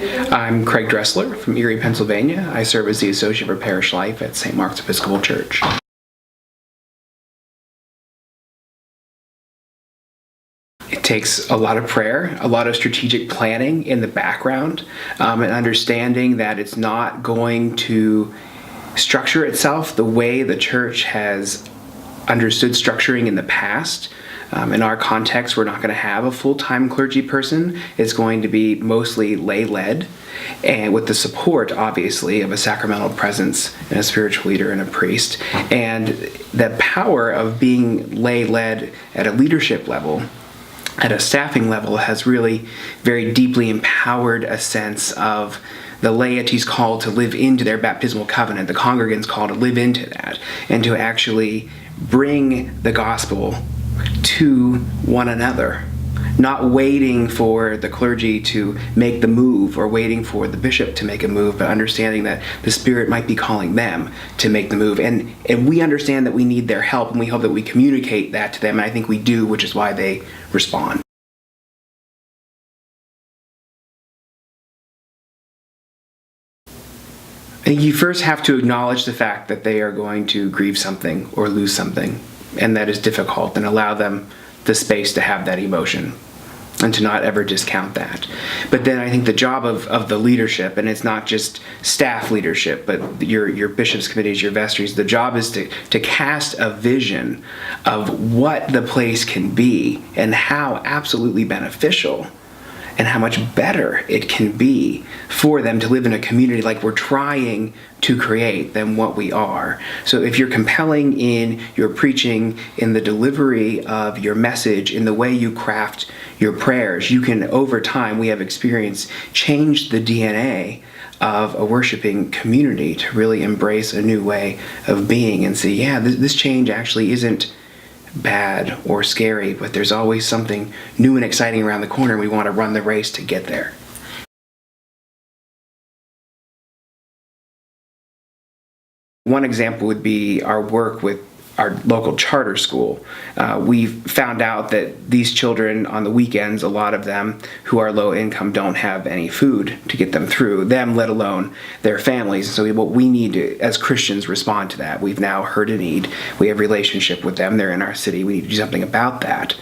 I'm Craig Dressler from Erie, Pennsylvania. I serve as the Associate for Parish Life at St. Mark's Episcopal Church. It takes a lot of prayer, a lot of strategic planning in the background, and understanding that it's not going to structure itself the way the church has understood structuring in the past. In our context, we're not going to have a full-time clergy person. It's going to be mostly lay-led, and with the support, obviously, of a sacramental presence and a spiritual leader and a priest. And the power of being lay-led at a leadership level, at a staffing level, has really very deeply empowered a sense of the laity's call to live into their baptismal covenant, the congregants' call to live into that, and to actually bring the gospel to one another, not waiting for the clergy to make the move or waiting for the bishop to make a move, but understanding that the Spirit might be calling them to make the move. And we understand that we need their help, and we hope that we communicate that to them, and I think we do, which is why they respond. I think you first have to acknowledge the fact that they are going to grieve something or lose something, and that is difficult, and allow them the space to have that emotion and to not ever discount that. But then I think the job of the leadership, and it's not just staff leadership, but your bishops' committees, your vestries, the job is to cast a vision of what the place can be and how absolutely beneficial and how much better it can be for them to live in a community like we're trying to create than what we are. So if you're compelling in your preaching, in the delivery of your message, in the way you craft your prayers, you can, over time, we have experience, change the DNA of a worshiping community to really embrace a new way of being and say, yeah, this change actually isn't bad or scary, but there's always something new and exciting around the corner, and we want to run the race to get there. One example would be our work with our local charter school. We found out that these children on the weekends, a lot of them who are low income, don't have any food to get them through, them let alone their families. So what we need to, as Christians, respond to that. We've now heard a need. We have a relationship with them. They're in our city. We need to do something about that.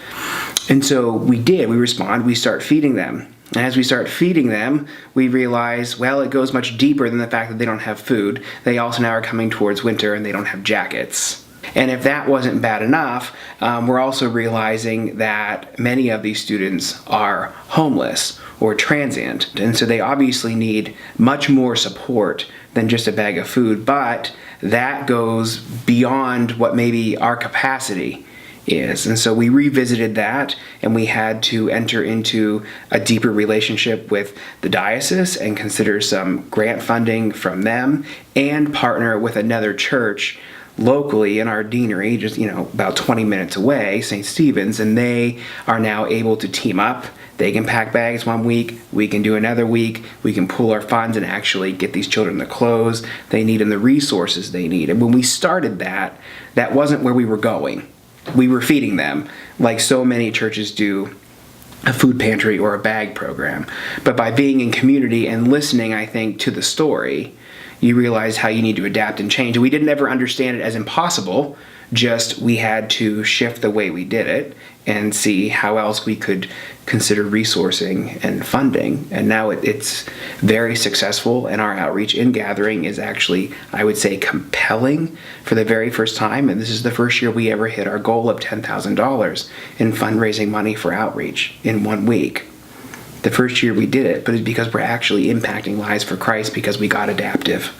And so we did. We respond. We start feeding them. And as we start feeding them, we realize, well, it goes much deeper than the fact that they don't have food. They also now are coming towards winter and they don't have jackets. And if that wasn't bad enough, we're also realizing that many of these students are homeless or transient. And so they obviously need much more support than just a bag of food. But that goes beyond what maybe our capacity is. And so we revisited that, and we had to enter into a deeper relationship with the diocese and consider some grant funding from them and partner with another church locally in our deanery, just about 20 minutes away, St. Stephen's, and they are now able to team up. They can pack bags one week, we can do another week, we can pool our funds and actually get these children the clothes they need and the resources they need. And when we started that wasn't where we were going. We were feeding them like so many churches do, a food pantry or a bag program. But by being in community and listening, I think, to the story, you realize how you need to adapt and change. And we didn't ever understand it as impossible, just we had to shift the way we did it and see how else we could consider resourcing and funding. And now it's very successful, and our outreach in gathering is actually, I would say, compelling for the very first time. And this is the first year we ever hit our goal of $10,000 in fundraising money for outreach in 1 week. The first year we did it, but it's because we're actually impacting lives for Christ because we got adaptive.